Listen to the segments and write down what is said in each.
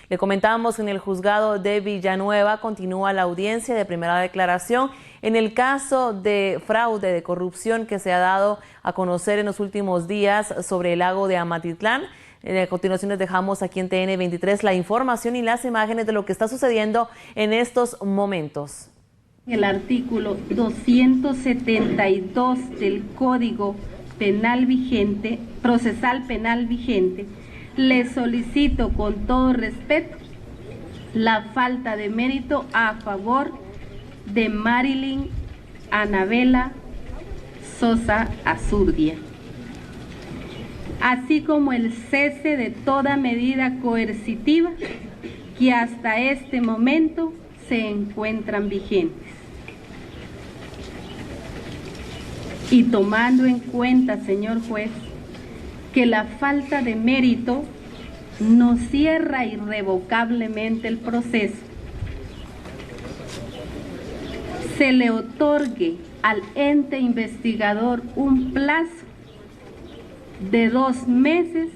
Le comentábamos que en el juzgado de Villanueva continúa la audiencia de primera declaración en el caso de fraude, de corrupción que se ha dado a conocer en los últimos días sobre el lago de Amatitlán. A continuación les dejamos aquí en TN23 la información y las imágenes de lo que está sucediendo en estos momentos. El artículo 272 del Código Penal vigente, procesal penal vigente, le solicito con todo respeto la falta de mérito a favor de Marilyn Anabela Sosa Azurdia, así como el cese de toda medida coercitiva que hasta este momento se encuentran vigentes. Y tomando en cuenta, señor juez, que la falta de mérito no cierra irrevocablemente el proceso, se le otorgue al ente investigador un plazo de 2 meses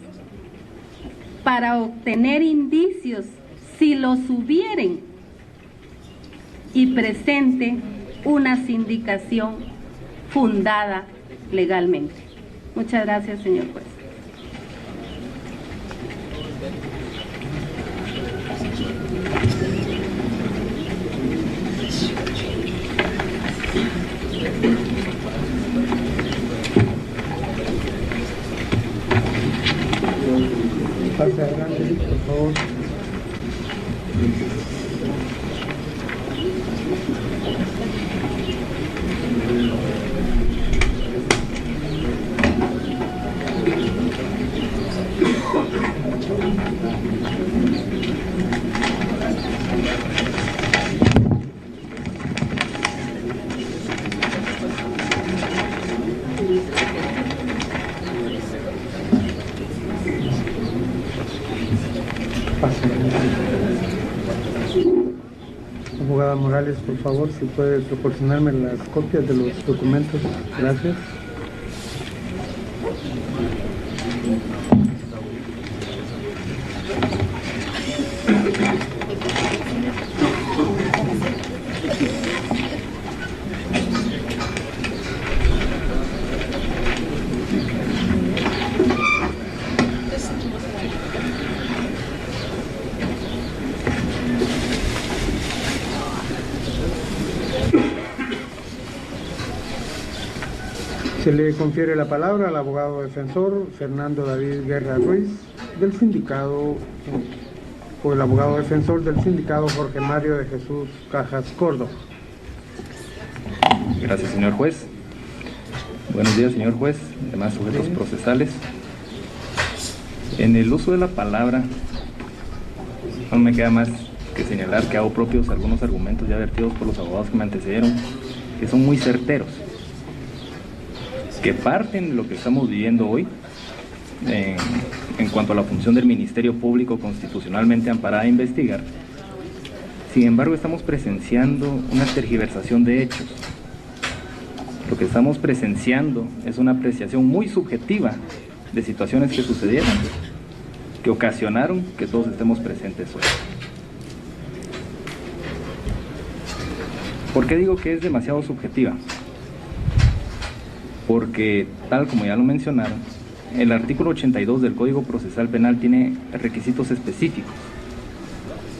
para obtener indicios, si los hubieren, y presente una sindicación fundada legalmente. Muchas gracias, señor juez. Pase adelante, por favor. Abogada Morales, por favor, si puede proporcionarme las copias de los documentos. Gracias. Se le confiere la palabra al abogado defensor Fernando David Guerra Ruiz del sindicato, o el abogado defensor del sindicato Jorge Mario de Jesús Cajas Córdoba. Gracias, señor juez. Buenos días, señor juez, demás sujetos procesales. En el uso de la palabra, no me queda más que señalar que hago propios algunos argumentos ya vertidos por los abogados que me antecedieron, que son muy certeros, que parten de lo que estamos viviendo hoy en cuanto a la función del Ministerio Público constitucionalmente amparada a investigar. Sin embargo, estamos presenciando una tergiversación de hechos. Lo que estamos presenciando es una apreciación muy subjetiva de situaciones que sucedieron, que ocasionaron que todos estemos presentes hoy. ¿Por qué digo que es demasiado subjetiva? Porque, tal como ya lo mencionaron, el artículo 82 del Código Procesal Penal tiene requisitos específicos,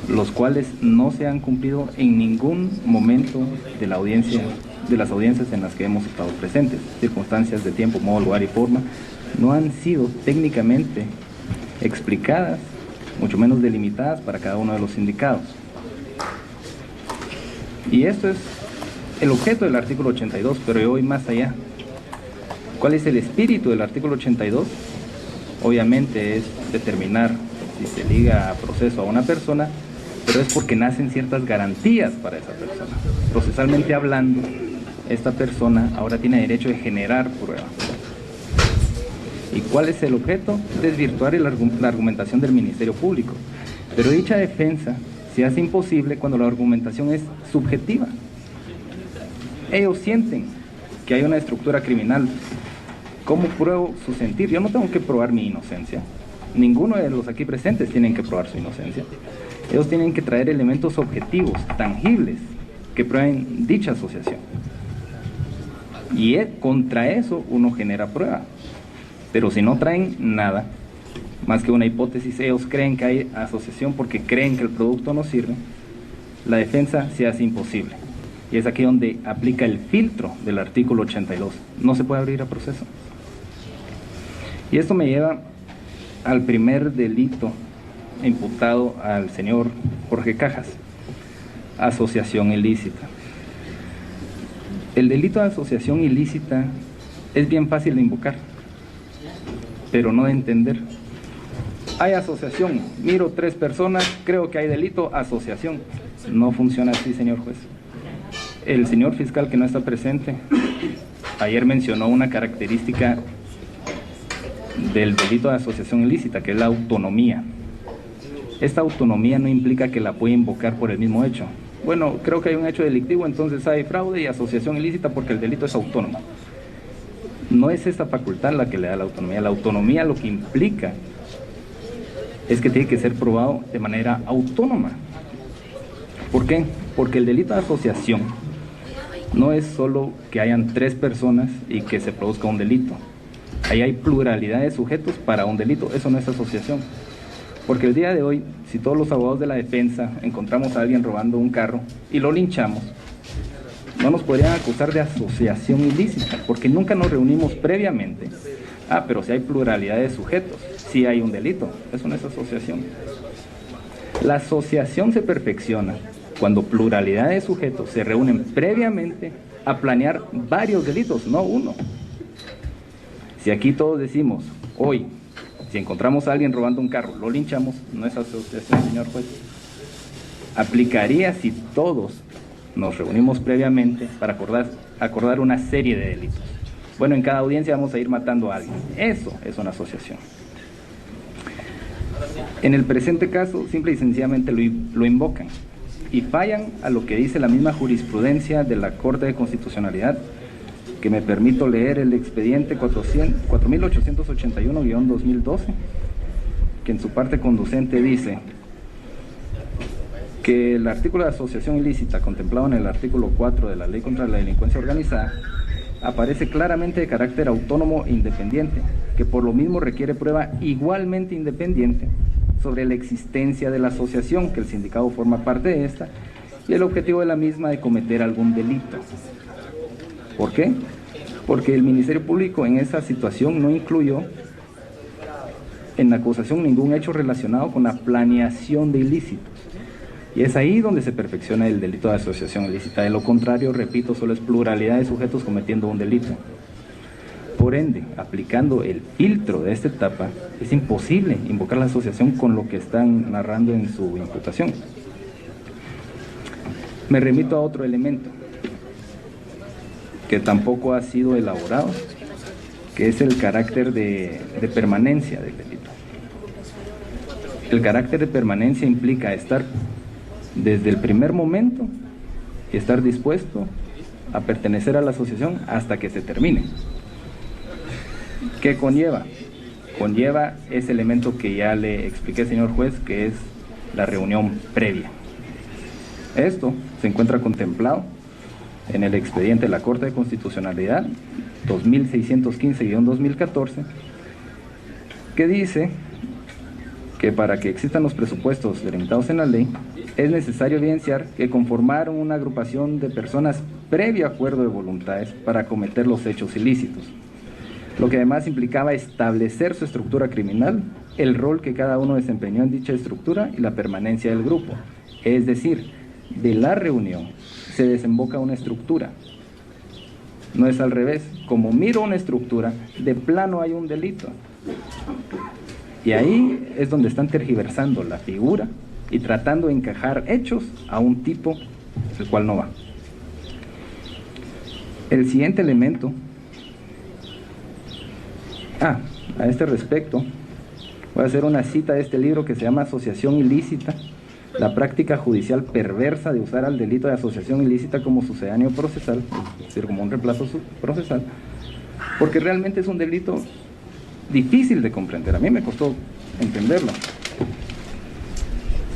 los cuales no se han cumplido en ningún momento de la audiencia, de las audiencias en las que hemos estado presentes. Circunstancias de tiempo, modo, lugar y forma no han sido técnicamente explicadas, mucho menos delimitadas para cada uno de los sindicados. Y esto es el objeto del artículo 82, pero yo voy más allá. ¿Cuál es el espíritu del artículo 82? Obviamente es determinar si se liga a proceso a una persona, pero es porque nacen ciertas garantías para esa persona. Procesalmente hablando, esta persona ahora tiene derecho de generar prueba. ¿Y cuál es el objeto? Desvirtuar la argumentación del Ministerio Público. Pero dicha defensa se hace imposible cuando la argumentación es subjetiva. Ellos sienten que hay una estructura criminal. ¿Cómo pruebo su sentir? Yo no tengo que probar mi inocencia. ninguno de los aquí presentes tienen que probar su inocencia. Ellos tienen que traer elementos objetivos, tangibles, que prueben dicha asociación. Y contra eso uno genera prueba. Pero si no traen nada, más que una hipótesis, ellos creen que hay asociación porque creen que el producto no sirve, la defensa se hace imposible. Y es aquí donde aplica el filtro del artículo 82. No se puede abrir a proceso. Y esto me lleva al primer delito imputado al señor Jorge Cajas, asociación ilícita. El delito de asociación ilícita es bien fácil de invocar, pero no de entender. Hay asociación, miro 3 personas, creo que hay delito, asociación. No funciona así, señor juez. El señor fiscal que no está presente, ayer mencionó una característica del delito de asociación ilícita, que es la autonomía. Esta autonomía no implica que la pueda invocar por el mismo hecho. Bueno, creo que hay un hecho delictivo, entonces hay fraude y asociación ilícita porque el delito es autónomo. No es esta facultad la que le da la autonomía. La autonomía lo que implica es que tiene que ser probado de manera autónoma. ¿Por qué? Porque el delito de asociación no es solo que hayan 3 personas y que se produzca un delito. Ahí hay pluralidad de sujetos para un delito. Eso no es asociación. Porque el día de hoy, si todos los abogados de la defensa encontramos a alguien robando un carro y lo linchamos, no nos podrían acusar de asociación ilícita, porque nunca nos reunimos previamente. Pero si hay pluralidad de sujetos, sí hay un delito. Eso no es asociación. La asociación se perfecciona cuando pluralidad de sujetos se reúnen previamente a planear varios delitos, no uno. Si aquí todos decimos, hoy, si encontramos a alguien robando un carro, lo linchamos, no es asociación, señor juez. Aplicaría si todos nos reunimos previamente para acordar una serie de delitos. Bueno, en cada audiencia vamos a ir matando a alguien. Eso es una asociación. En el presente caso, simple y sencillamente lo invocan y fallan a lo que dice la misma jurisprudencia de la Corte de Constitucionalidad, que me permito leer el expediente 4881-2012, que en su parte conducente dice que el artículo de asociación ilícita contemplado en el artículo 4 de la Ley contra la Delincuencia Organizada aparece claramente de carácter autónomo e independiente, que por lo mismo requiere prueba igualmente independiente sobre la existencia de la asociación, que el sindicado forma parte de esta, y el objetivo de la misma de cometer algún delito. ¿Por qué? Porque el Ministerio Público en esa situación no incluyó en la acusación ningún hecho relacionado con la planeación de ilícitos. Y es ahí donde se perfecciona el delito de asociación ilícita. De lo contrario, repito, solo es pluralidad de sujetos cometiendo un delito. Por ende, aplicando el filtro de esta etapa, es imposible invocar la asociación con lo que están narrando en su imputación. Me remito a otro elemento que tampoco ha sido elaborado, que es el carácter de permanencia del delito. El carácter de permanencia implica estar desde el primer momento y estar dispuesto a pertenecer a la asociación hasta que se termine. ¿Qué conlleva? Conlleva ese elemento que ya le expliqué, señor juez, que es la reunión previa. Esto se encuentra contemplado en el expediente de la Corte de Constitucionalidad 2615-2014, que dice que para que existan los presupuestos delimitados en la ley, es necesario evidenciar que conformaron una agrupación de personas previo acuerdo de voluntades para cometer los hechos ilícitos, lo que además implicaba establecer su estructura criminal, el rol que cada uno desempeñó en dicha estructura y la permanencia del grupo. Es decir, de la reunión se desemboca una estructura. No es al revés. Como miro una estructura, de plano hay un delito. Y ahí es donde están tergiversando la figura y tratando de encajar hechos a un tipo el cual no va. El siguiente elemento, a este respecto, voy a hacer una cita de este libro que se llama Asociación Ilícita, la práctica judicial perversa de usar al delito de asociación ilícita como sucedáneo procesal, es decir, como un reemplazo procesal, porque realmente es un delito difícil de comprender. A mí me costó entenderlo.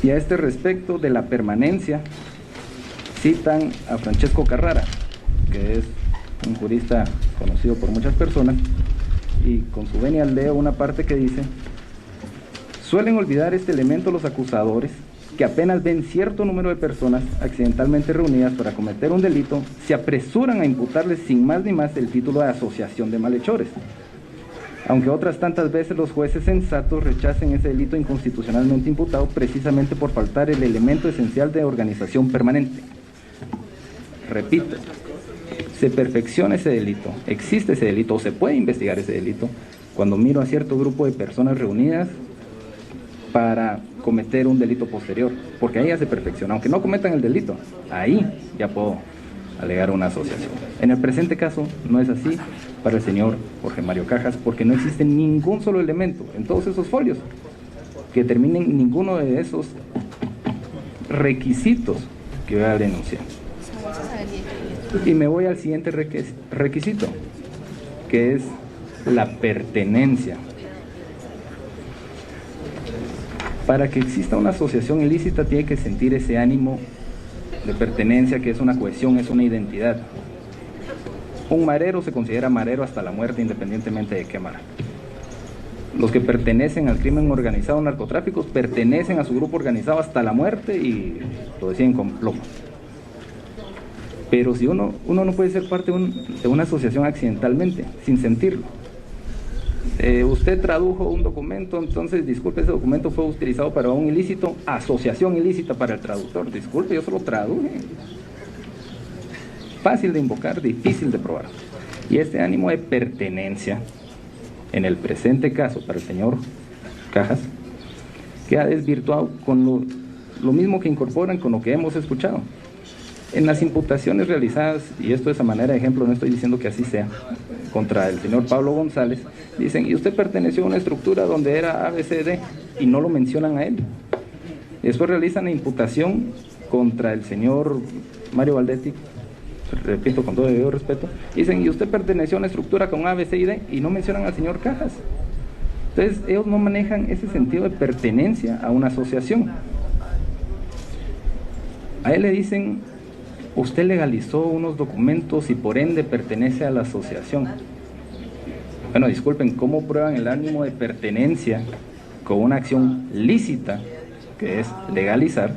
Y a este respecto de la permanencia, citan a Francesco Carrara, que es un jurista conocido por muchas personas, y con su venia leo una parte que dice: suelen olvidar este elemento los acusadores, que apenas ven cierto número de personas accidentalmente reunidas para cometer un delito, se apresuran a imputarles sin más ni más el título de asociación de malhechores, aunque otras tantas veces los jueces sensatos rechacen ese delito inconstitucionalmente imputado precisamente por faltar el elemento esencial de organización permanente. Repito, se perfecciona ese delito, existe ese delito, o se puede investigar ese delito, cuando miro a cierto grupo de personas reunidas para cometer un delito posterior, porque ahí ya se perfecciona, aunque no cometan el delito, ahí ya puedo alegar una asociación. En el presente caso no es así para el señor Jorge Mario Cajas, porque no existe ningún solo elemento en todos esos folios que determinen ninguno de esos requisitos que voy a denunciar. Y me voy al siguiente requisito, que es la pertenencia. Para que exista una asociación ilícita tiene que sentir ese ánimo de pertenencia, que es una cohesión, es una identidad. Un marero se considera marero hasta la muerte, independientemente de qué mar. Los que pertenecen al crimen organizado, narcotráfico, pertenecen a su grupo organizado hasta la muerte y lo deciden con plomo. Pero si uno no puede ser parte de una asociación accidentalmente, sin sentirlo. Usted tradujo un documento, entonces disculpe, ese documento fue utilizado para un ilícito, asociación ilícita para el traductor, disculpe, yo solo traduje. Fácil de invocar, difícil de probar. Y este ánimo de pertenencia, en el presente caso para el señor Cajas, queda desvirtuado con lo mismo que incorporan con lo que hemos escuchado. En las imputaciones realizadas, y esto es a manera de ejemplo, no estoy diciendo que así sea, contra el señor Pablo González, dicen, y usted perteneció a una estructura donde era ABCD, y no lo mencionan a él. Después realizan la imputación contra el señor Mario Valdetti, repito, con todo debido respeto, dicen, y usted perteneció a una estructura con ABC y D, y no mencionan al señor Cajas. Entonces, ellos no manejan ese sentido de pertenencia a una asociación. A él le dicen, usted legalizó unos documentos y por ende pertenece a la asociación. Bueno, disculpen, ¿cómo prueban el ánimo de pertenencia con una acción lícita, que es legalizar,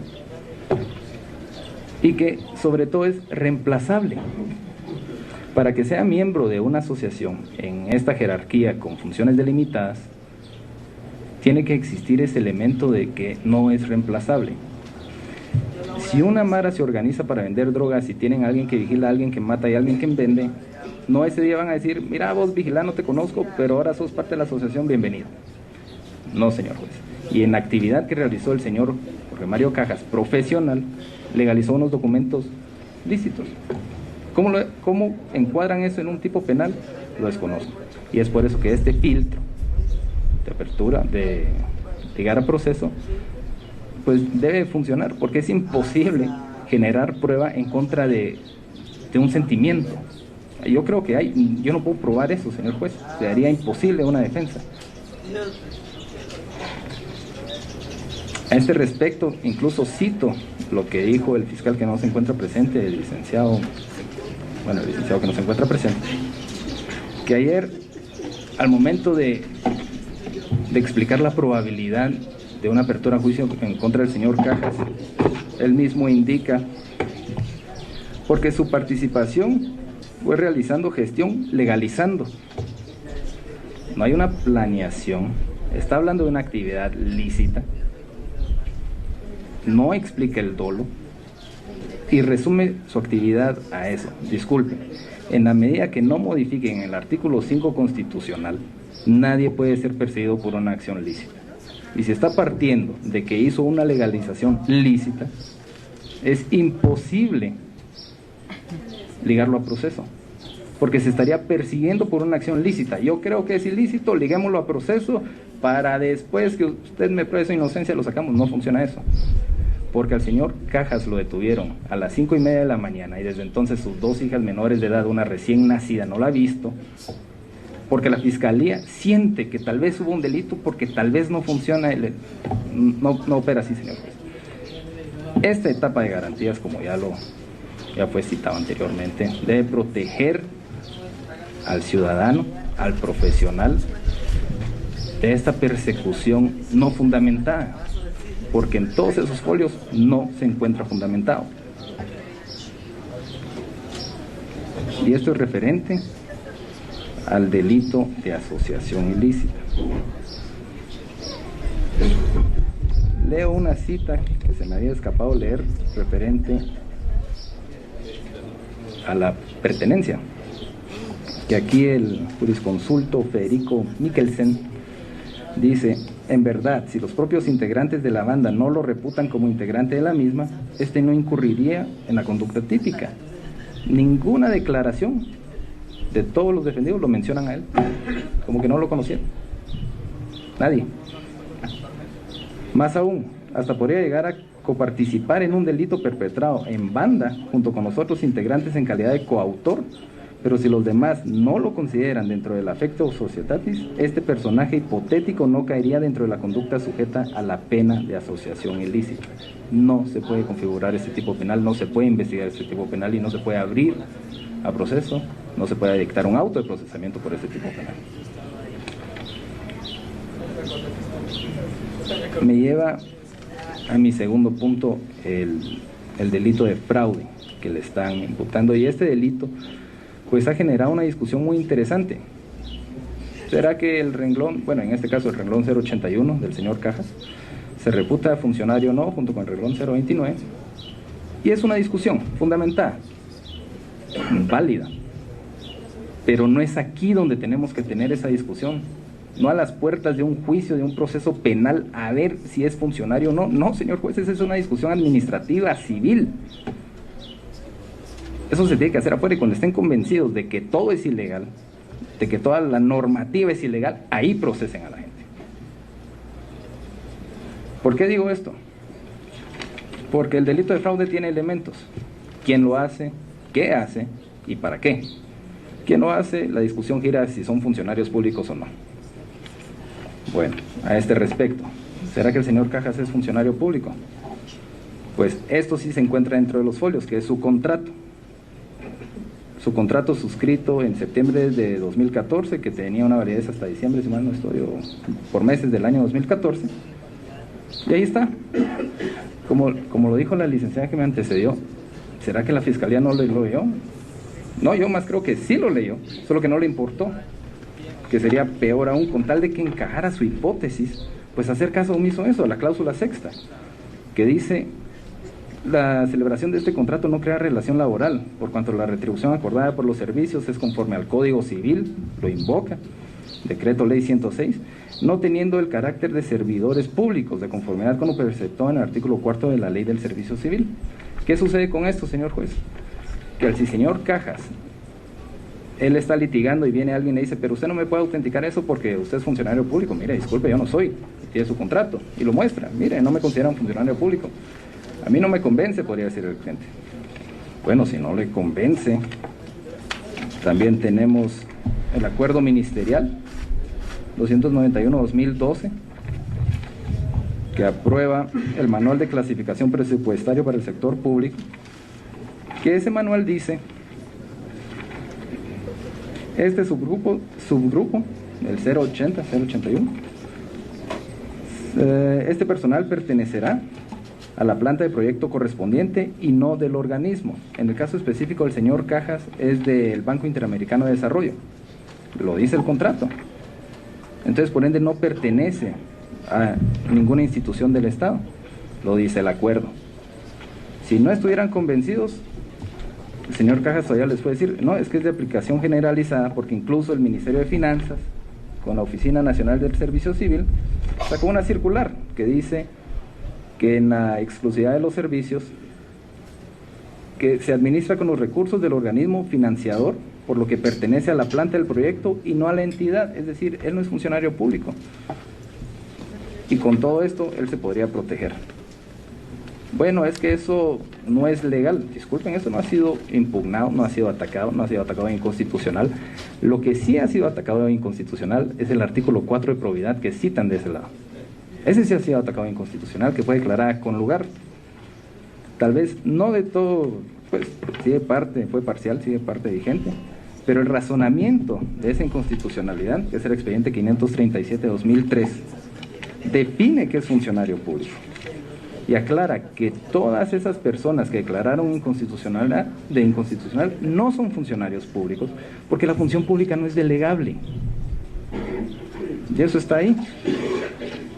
y que sobre todo es reemplazable? Para que sea miembro de una asociación en esta jerarquía con funciones delimitadas, tiene que existir ese elemento de que no es reemplazable. Si una mara se organiza para vender drogas y tienen a alguien que vigila, a alguien que mata y a alguien que vende, no ese día van a decir, mira vos vigilá, no te conozco, pero ahora sos parte de la asociación, bienvenido. No, señor juez. Y en la actividad que realizó el señor Jorge Mario Cajas, profesional, legalizó unos documentos lícitos. ¿Cómo encuadran eso en un tipo penal? Lo desconozco. Y es por eso que este filtro de apertura, de llegar a proceso, pues debe funcionar, porque es imposible generar prueba en contra de un sentimiento. Yo creo que yo no puedo probar eso, señor juez, sería imposible una defensa. A este respecto, incluso cito lo que dijo el fiscal que no se encuentra presente, el licenciado que no se encuentra presente, que ayer, al momento de explicar la probabilidad de una apertura a juicio en contra del señor Cajas, él mismo indica, porque su participación fue realizando gestión, legalizando. No hay una planeación, está hablando de una actividad lícita, no explica el dolo y resume su actividad a eso. Disculpen, en la medida que no modifiquen el artículo 5 constitucional, nadie puede ser perseguido por una acción lícita. Y si está partiendo de que hizo una legalización lícita, es imposible ligarlo a proceso, porque se estaría persiguiendo por una acción lícita. Yo creo que es ilícito, liguémoslo a proceso para después que usted me pruebe su inocencia lo sacamos. No funciona eso, porque al señor Cajas lo detuvieron a las 5:30 de la mañana y desde entonces sus dos hijas menores de edad, una recién nacida, no la ha visto, porque la fiscalía siente que tal vez hubo un delito, porque tal vez no funciona, no opera así, señor juez. Esta etapa de garantías, como ya fue citado anteriormente, debe proteger al ciudadano, al profesional, de esta persecución no fundamentada, porque en todos esos folios no se encuentra fundamentado. Y esto es referente al delito de asociación ilícita. Leo una cita que se me había escapado leer referente a la pertenencia, que aquí el jurisconsulto Federico Mikkelsen dice: en verdad, si los propios integrantes de la banda no lo reputan como integrante de la misma, este no incurriría en la conducta típica. Ninguna declaración de todos los defendidos lo mencionan a él, como que no lo conocieron. Nadie. Más aún, hasta podría llegar a coparticipar en un delito perpetrado en banda junto con los otros integrantes en calidad de coautor, pero si los demás no lo consideran dentro del affectio societatis, este personaje hipotético no caería dentro de la conducta sujeta a la pena de asociación ilícita. No se puede configurar este tipo penal, no se puede investigar este tipo penal y no se puede abrir a proceso, no se puede dictar un auto de procesamiento por este tipo penal. Me lleva a mi segundo punto, el delito de fraude que le están imputando, y este delito pues ha generado una discusión muy interesante. ¿Será que el renglón, bueno, en este caso el renglón 081 del señor Cajas, se reputa funcionario o no, junto con el renglón 029? Y es una discusión fundamentada, válida, pero no es aquí donde tenemos que tener esa discusión, no a las puertas de un juicio, de un proceso penal, a ver si es funcionario o no. No, señor juez, esa es una discusión administrativa, civil. Eso se tiene que hacer afuera, y cuando estén convencidos de que todo es ilegal, de que toda la normativa es ilegal, ahí procesen a la gente. ¿Por qué digo esto? Porque el delito de fraude tiene elementos: quién lo hace, qué hace y para qué. ¿Quién lo hace? La discusión gira si son funcionarios públicos o no. Bueno, a este respecto, ¿será que el señor Cajas es funcionario público? Pues esto sí se encuentra dentro de los folios, que es su contrato. Su contrato suscrito en septiembre de 2014, que tenía una validez hasta diciembre, si mal no estoy, o por meses del año 2014. Y ahí está. Como lo dijo la licenciada que me antecedió, ¿será que la fiscalía no lo leyó? No, yo más creo que sí lo leyó, solo que no le importó. Que sería peor aún, con tal de que encajara su hipótesis, pues hacer caso omiso a eso, a la cláusula sexta, que dice: la celebración de este contrato no crea relación laboral, por cuanto la retribución acordada por los servicios es conforme al Código Civil, lo invoca, Decreto Ley 106, no teniendo el carácter de servidores públicos, de conformidad con lo preceptado en el artículo 4 de la Ley del Servicio Civil. ¿Qué sucede con esto, señor juez? Que al señor Cajas, él está litigando y viene alguien y le dice: pero usted no me puede autenticar eso porque usted es funcionario público. Mire, disculpe, yo no soy, tiene su contrato, y lo muestra. Mire, no me consideran funcionario público. A mí no me convence, podría decir el cliente. Bueno, si no le convence, también tenemos el acuerdo ministerial 291-2012, que aprueba el manual de clasificación presupuestario para el sector público, que ese manual dice: este subgrupo, el 080, 081, este personal pertenecerá a la planta de proyecto correspondiente y no del organismo. En el caso específico del señor Cajas es del Banco Interamericano de Desarrollo, lo dice el contrato. Entonces, por ende, no pertenece a ninguna institución del Estado, lo dice el acuerdo. Si no estuvieran convencidos, el señor Cajas todavía les puede decir: no, es que es de aplicación generalizada, porque incluso el Ministerio de Finanzas, con la Oficina Nacional del Servicio Civil, sacó una circular que dice que en la exclusividad de los servicios, que se administra con los recursos del organismo financiador, por lo que pertenece a la planta del proyecto y no a la entidad, es decir, él no es funcionario público. Y con todo esto, él se podría proteger. bueno, es que eso no es legal. Disculpen, eso no ha sido impugnado, no ha sido atacado de inconstitucional. Lo que sí ha sido atacado de inconstitucional es el artículo 4 de probidad que citan de ese lado. Ese sí ha sido atacado de inconstitucional, que fue declarada con lugar. Tal vez no de todo, pues sigue parte, fue parcial, sigue parte vigente, pero el razonamiento de esa inconstitucionalidad, que es el expediente 537-2003, define que es funcionario público y aclara que todas esas personas que declararon inconstitucional no son funcionarios públicos, porque la función pública no es delegable. Y eso está ahí.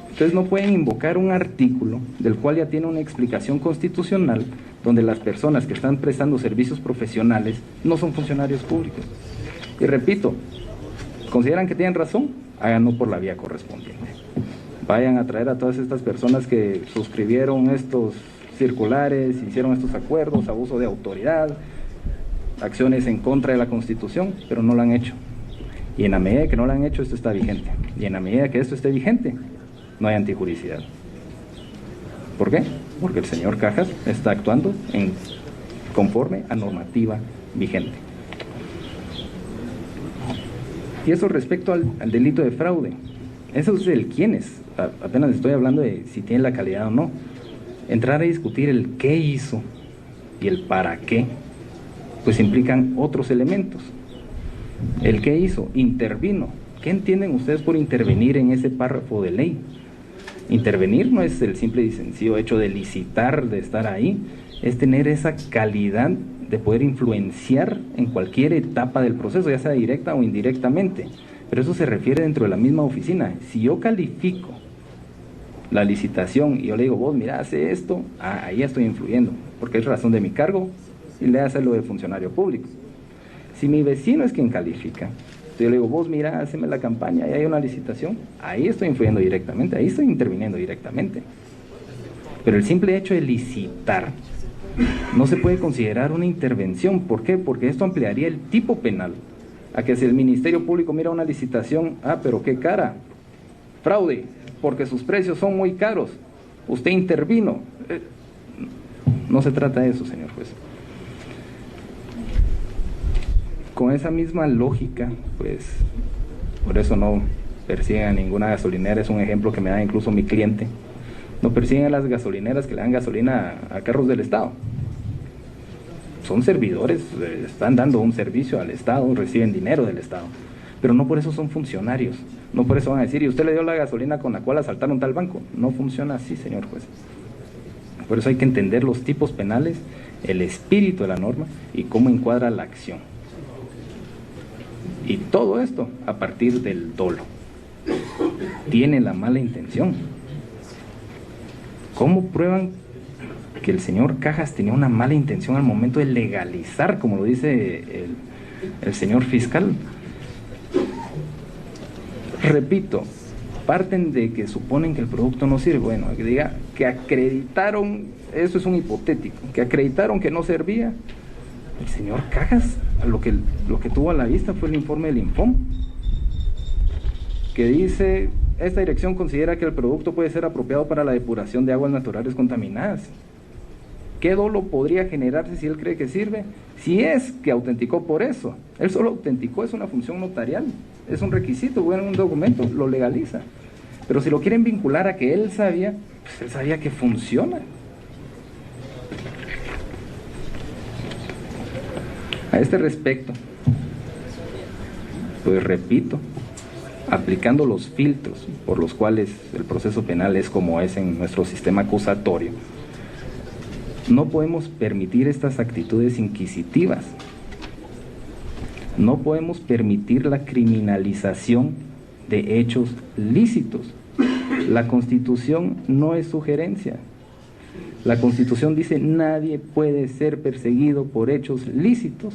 Entonces no pueden invocar un artículo del cual ya tiene una explicación constitucional donde las personas que están prestando servicios profesionales no son funcionarios públicos. Y repito, ¿consideran que tienen razón? Háganlo por la vía correspondiente. Vayan a traer a todas estas personas que suscribieron estos circulares, hicieron estos acuerdos, abuso de autoridad, acciones en contra de la Constitución, pero no lo han hecho. Y en la medida que no lo han hecho, esto está vigente. Y en la medida que esto esté vigente, no hay antijuricidad. ¿Por qué? Porque el señor Cajas está actuando conforme a normativa vigente. Y eso respecto al delito de fraude. Eso es el quiénes. Apenas estoy hablando de si tiene la calidad o no. Entrar a discutir el qué hizo y el para qué, pues implican otros elementos. El qué hizo, intervino. ¿Qué entienden ustedes por intervenir en ese párrafo de ley? Intervenir no es el simple y sencillo hecho de licitar, de estar ahí, es tener esa calidad de poder influenciar en cualquier etapa del proceso, ya sea directa o indirectamente. Pero eso se refiere dentro de la misma oficina. Si yo califico la licitación y yo le digo, vos mira, hace esto, ahí estoy influyendo, porque es razón de mi cargo y le hace lo de funcionario público. Si mi vecino es quien califica, yo le digo, vos mira, haceme la campaña y hay una licitación, ahí estoy influyendo directamente, ahí estoy interviniendo directamente. Pero el simple hecho de licitar no se puede considerar una intervención. ¿Por qué? Porque esto ampliaría el tipo penal. A que si el Ministerio Público mira una licitación, pero qué cara, fraude, porque sus precios son muy caros, usted intervino. No se trata de eso, señor juez. Con esa misma lógica, pues, por eso no persiguen a ninguna gasolinera, es un ejemplo que me da incluso mi cliente. No persiguen a las gasolineras que le dan gasolina a carros del Estado. Son servidores, están dando un servicio al Estado, reciben dinero del Estado, pero no por eso son funcionarios. No por eso van a decir, ¿y usted le dio la gasolina con la cual asaltaron tal banco? No funciona así, señor juez. Por eso hay que entender los tipos penales, el espíritu de la norma y cómo encuadra la acción. Y todo esto a partir del dolo. Tiene la mala intención. ¿Cómo prueban que el señor Cajas tenía una mala intención al momento de legalizar, como lo dice el señor fiscal? Repito, parten de que suponen que el producto no sirve. Bueno, que diga que acreditaron, eso es un hipotético, que acreditaron que no servía. El señor Cajas, lo que tuvo a la vista fue el informe del Infom, que dice, esta dirección considera que el producto puede ser apropiado para la depuración de aguas naturales contaminadas. ¿Qué dolo podría generarse si él cree que sirve? Si es que autenticó por eso. Él solo autenticó, es una función notarial, es un requisito, bueno, un documento, lo legaliza. Pero si lo quieren vincular a que él sabía, pues él sabía que funciona. A este respecto, pues repito, aplicando los filtros por los cuales el proceso penal es como es en nuestro sistema acusatorio, no podemos permitir estas actitudes inquisitivas. No podemos permitir la criminalización de hechos lícitos. La Constitución no es sugerencia. La Constitución dice nadie puede ser perseguido por hechos lícitos.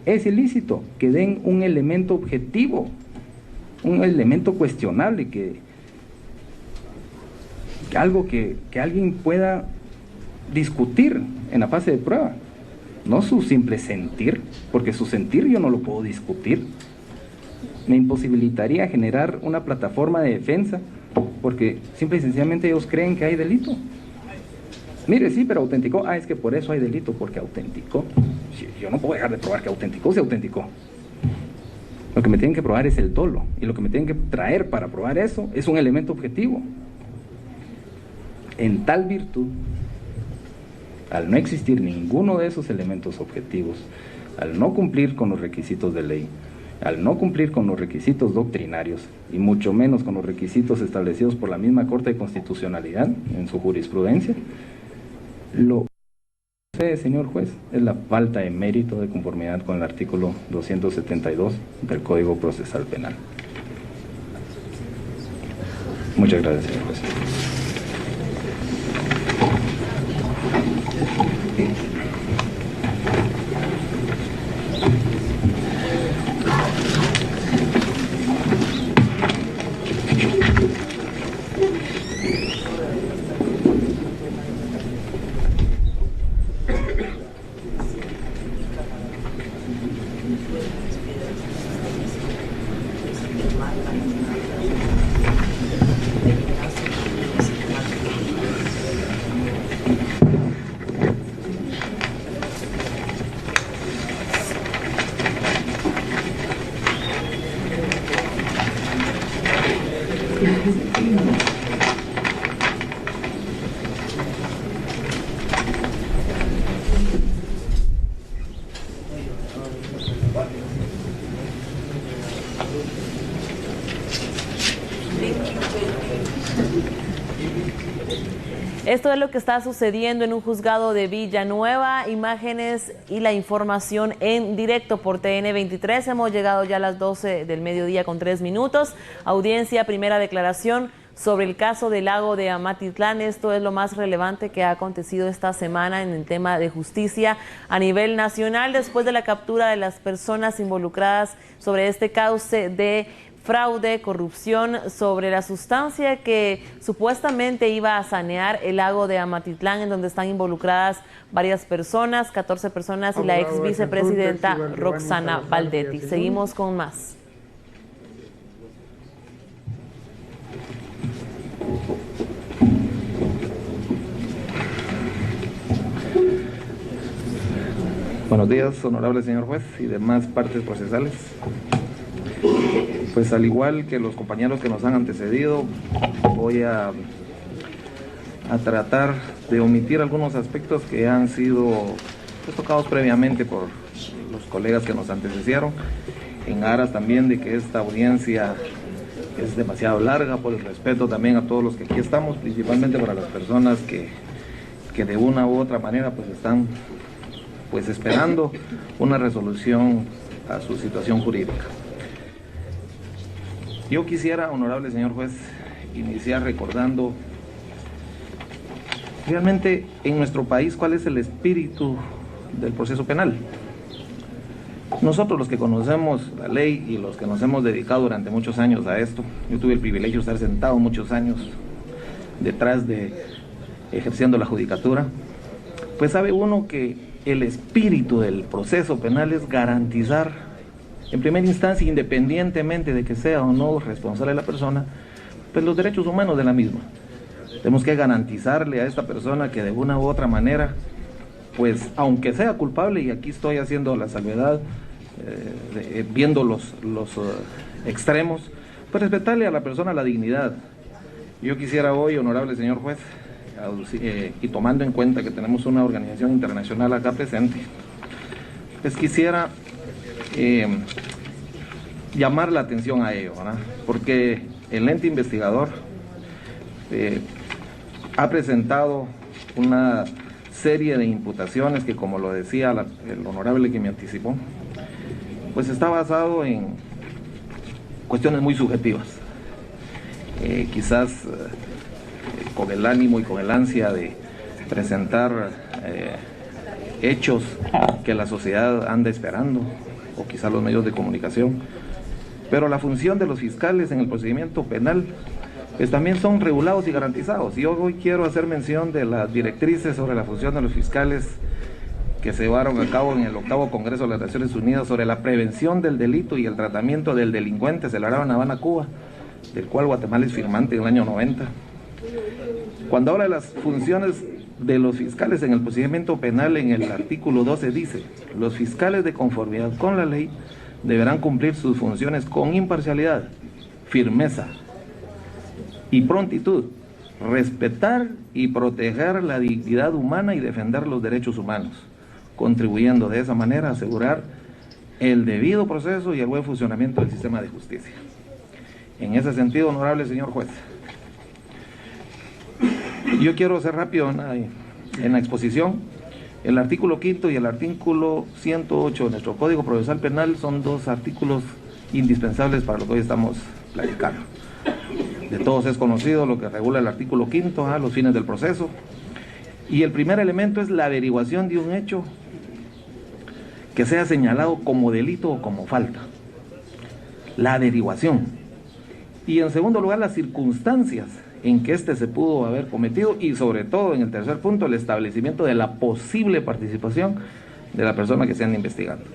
Es ilícito que den un elemento objetivo, un elemento cuestionable, algo que alguien pueda discutir en la fase de prueba, no su simple sentir, porque su sentir yo no lo puedo discutir. Me imposibilitaría generar una plataforma de defensa, porque simple y sencillamente ellos creen que hay delito. Mire, sí, pero autenticó. Ah, es que por eso hay delito, porque autenticó. Yo no puedo dejar de probar que autenticó, se autenticó. Lo que me tienen que probar es el dolo, y lo que me tienen que traer para probar eso es un elemento objetivo. En tal virtud, al no existir ninguno de esos elementos objetivos, al no cumplir con los requisitos de ley, al no cumplir con los requisitos doctrinarios, y mucho menos con los requisitos establecidos por la misma Corte de Constitucionalidad en su jurisprudencia, lo que sucede, señor juez, es la falta de mérito de conformidad con el artículo 272 del Código Procesal Penal. Muchas gracias, señor juez. Esto es lo que está sucediendo en un juzgado de Villanueva. Imágenes y la información en directo por TN23. Hemos llegado ya a las 12 del mediodía con 3 minutos. Audiencia, primera declaración sobre el caso del lago de Amatitlán. Esto es lo más relevante que ha acontecido esta semana en el tema de justicia a nivel nacional, después de la captura de las personas involucradas sobre este cauce de fraude, corrupción, sobre la sustancia que supuestamente iba a sanear el lago de Amatitlán, en donde están involucradas varias personas, 14 personas y la ex vicepresidenta Roxana Valdetti. Seguimos con más. Buenos días, honorable señor juez y demás partes procesales. Pues al igual que los compañeros que nos han antecedido, voy a tratar de omitir algunos aspectos que han sido pues, tocados previamente por los colegas que nos antecedieron, en aras también de que esta audiencia es demasiado larga, por el respeto también a todos los que aquí estamos, principalmente para las personas que de una u otra manera pues están pues esperando una resolución a su situación jurídica. Yo quisiera, honorable señor juez, iniciar recordando realmente en nuestro país cuál es el espíritu del proceso penal. Nosotros los que conocemos la ley y los que nos hemos dedicado durante muchos años a esto, yo tuve el privilegio de estar sentado muchos años detrás de ejerciendo la judicatura, pues sabe uno que el espíritu del proceso penal es garantizar en primera instancia, independientemente de que sea o no responsable la persona, pues los derechos humanos de la misma. Tenemos que garantizarle a esta persona que de una u otra manera, pues aunque sea culpable, y aquí estoy haciendo la salvedad, viendo los extremos, pues respetarle a la persona la dignidad. Yo quisiera hoy, honorable señor juez, y tomando en cuenta que tenemos una organización internacional acá presente, pues quisiera llamar la atención a ello, ¿verdad? Porque el ente investigador ha presentado una serie de imputaciones que, como lo decía el honorable que me anticipó, pues está basado en cuestiones muy subjetivas, quizás con el ánimo y con el ansia de presentar hechos que la sociedad anda esperando, o quizás los medios de comunicación, pero la función de los fiscales en el procedimiento penal pues también son regulados y garantizados. Y yo hoy quiero hacer mención de las directrices sobre la función de los fiscales que se llevaron a cabo en el 8º Congreso de las Naciones Unidas sobre la prevención del delito y el tratamiento del delincuente, celebrado en Habana, Cuba, del cual Guatemala es firmante en el año 90. Cuando habla de las funciones de los fiscales en el procedimiento penal, en el artículo 12 dice: los fiscales, de conformidad con la ley, deberán cumplir sus funciones con imparcialidad, firmeza y prontitud, respetar y proteger la dignidad humana y defender los derechos humanos, contribuyendo de esa manera a asegurar el debido proceso y el buen funcionamiento del sistema de justicia. En ese sentido, honorable señor juez, yo quiero ser rápido en la exposición. El artículo 5º y el artículo 108 de nuestro Código Procesal Penal son dos artículos indispensables para lo que hoy estamos platicando. De todos es conocido lo que regula el artículo 5º, los fines del proceso. Y el primer elemento es la averiguación de un hecho que sea señalado como delito o como falta. La averiguación. Y en segundo lugar, las circunstancias en que éste se pudo haber cometido, y sobre todo, en el tercer punto, el establecimiento de la posible participación de la persona que se anda investigando.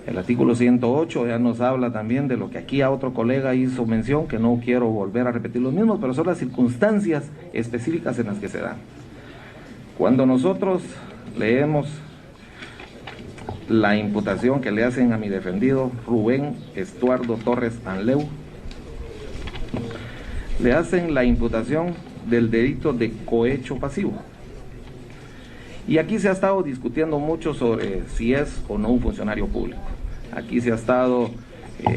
El artículo 108 ya nos habla también de lo que aquí a otro colega hizo mención, que no quiero volver a repetir los mismos, pero son las circunstancias específicas en las que se dan. Cuando nosotros leemos la imputación que le hacen a mi defendido Rubén Estuardo Torres Anleu, le hacen la imputación del delito de cohecho pasivo. Y aquí se ha estado discutiendo mucho sobre si es o no un funcionario público. Aquí se ha estado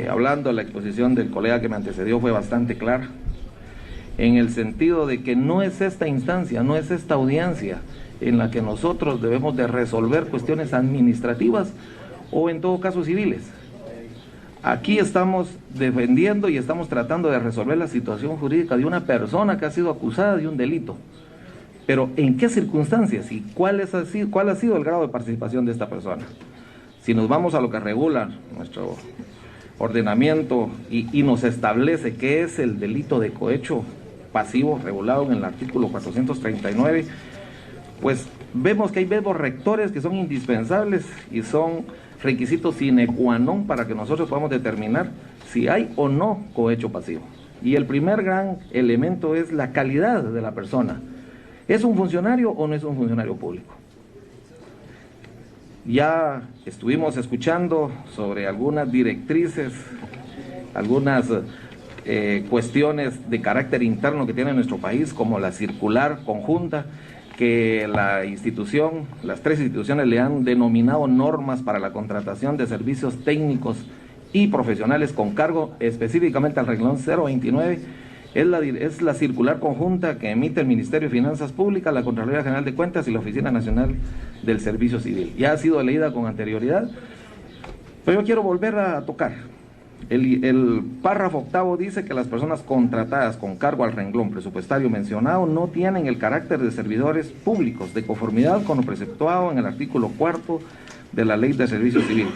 hablando, la exposición del colega que me antecedió fue bastante clara, en el sentido de que no es esta instancia, no es esta audiencia en la que nosotros debemos de resolver cuestiones administrativas o en todo caso civiles. Aquí estamos defendiendo y estamos tratando de resolver la situación jurídica de una persona que ha sido acusada de un delito. Pero ¿en qué circunstancias y cuál ha sido el grado de participación de esta persona? Si nos vamos a lo que regula nuestro ordenamiento y nos establece qué es el delito de cohecho pasivo regulado en el artículo 439, pues vemos que hay verbos rectores que son indispensables y son requisitos sine qua non para que nosotros podamos determinar si hay o no cohecho pasivo. Y el primer gran elemento es la calidad de la persona. ¿Es un funcionario o no es un funcionario público? Ya estuvimos escuchando sobre algunas directrices, algunas cuestiones de carácter interno que tiene nuestro país, como la circular conjunta, que la institución, las tres instituciones le han denominado normas para la contratación de servicios técnicos y profesionales con cargo específicamente al renglón 029, es la circular conjunta que emite el Ministerio de Finanzas Públicas, la Contraloría General de Cuentas y la Oficina Nacional del Servicio Civil. Ya ha sido leída con anterioridad, pero yo quiero volver a tocar. El párrafo octavo dice que las personas contratadas con cargo al renglón presupuestario mencionado no tienen el carácter de servidores públicos, de conformidad con lo preceptuado en el artículo 4 de la Ley de Servicio Civil,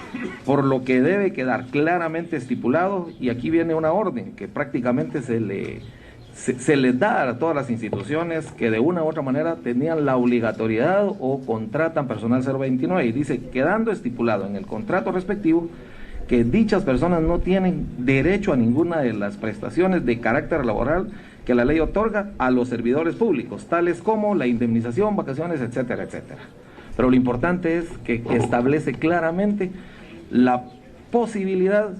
por lo que debe quedar claramente estipulado, y aquí viene una orden que prácticamente se les da a todas las instituciones que de una u otra manera tenían la obligatoriedad o contratan personal 029, y dice: quedando estipulado en el contrato respectivo que dichas personas no tienen derecho a ninguna de las prestaciones de carácter laboral que la ley otorga a los servidores públicos, tales como la indemnización, vacaciones, etcétera, etcétera. Pero lo importante es que establece claramente la posibilidad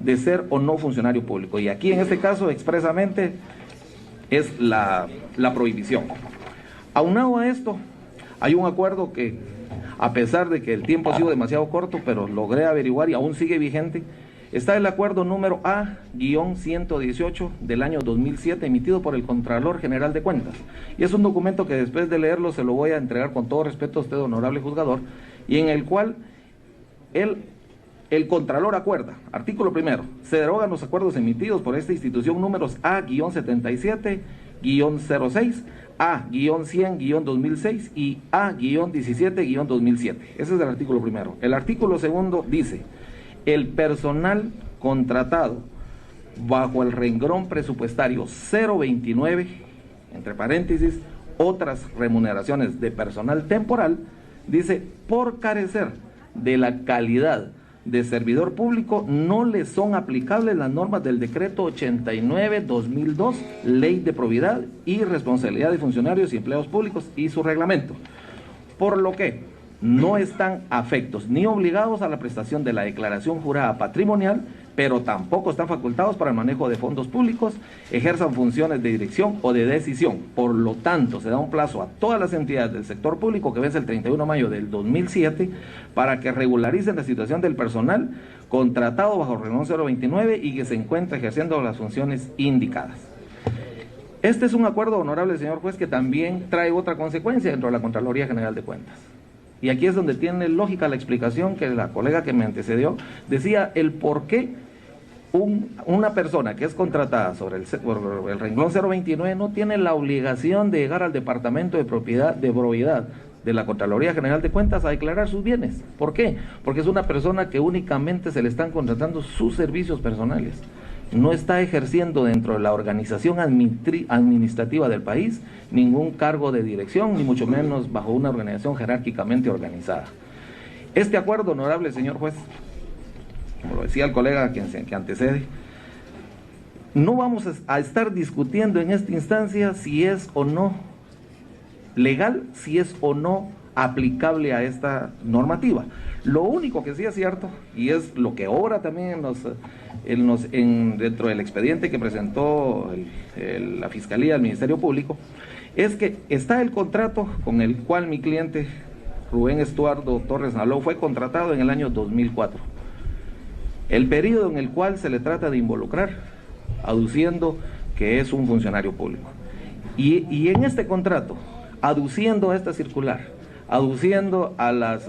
de ser o no funcionario público. Y aquí en este caso expresamente es la prohibición. Aunado a esto, hay un acuerdo que, a pesar de que el tiempo ha sido demasiado corto, pero logré averiguar y aún sigue vigente, está el acuerdo número A-118 del año 2007, emitido por el Contralor General de Cuentas. Y es un documento que después de leerlo se lo voy a entregar con todo respeto a usted, honorable juzgador, y en el cual el Contralor acuerda, artículo primero, se derogan los acuerdos emitidos por esta institución números A-77-06, A-100-2006 y A-17-2007. Ese es el artículo primero. El artículo segundo dice: el personal contratado bajo el renglón presupuestario 029, entre paréntesis, otras remuneraciones de personal temporal, dice: por carecer de la calidad de servidor público no le son aplicables las normas del decreto 89-2002, Ley de Probidad y Responsabilidad de Funcionarios y Empleados Públicos y su reglamento, por lo que no están afectos ni obligados a la prestación de la declaración jurada patrimonial, pero tampoco están facultados para el manejo de fondos públicos, ejerzan funciones de dirección o de decisión. Por lo tanto, se da un plazo a todas las entidades del sector público que vence el 31 de mayo del 2007 para que regularicen la situación del personal contratado bajo el renglón 029 y que se encuentre ejerciendo las funciones indicadas. Este es un acuerdo, honorable señor juez, que también trae otra consecuencia dentro de la Contraloría General de Cuentas. Y aquí es donde tiene lógica la explicación que la colega que me antecedió decía el por qué una persona que es contratada por el renglón 029 no tiene la obligación de llegar al Departamento de Probidad de la Contraloría General de Cuentas a declarar sus bienes. ¿Por qué? Porque es una persona que únicamente se le están contratando sus servicios personales. No está ejerciendo dentro de la organización administrativa del país ningún cargo de dirección, ni mucho menos bajo una organización jerárquicamente organizada. Este acuerdo, honorable señor juez, como lo decía el colega que antecede, no vamos a estar discutiendo en esta instancia si es o no legal, si es o no aplicable a esta normativa. Lo único que sí es cierto, y es lo que obra también dentro del expediente que presentó la Fiscalía del Ministerio Público, es que está el contrato con el cual mi cliente Rubén Estuardo Torres Naló fue contratado en el año 2004. El periodo en el cual se le trata de involucrar, aduciendo que es un funcionario público. Y en este contrato, aduciendo a esta circular, aduciendo a las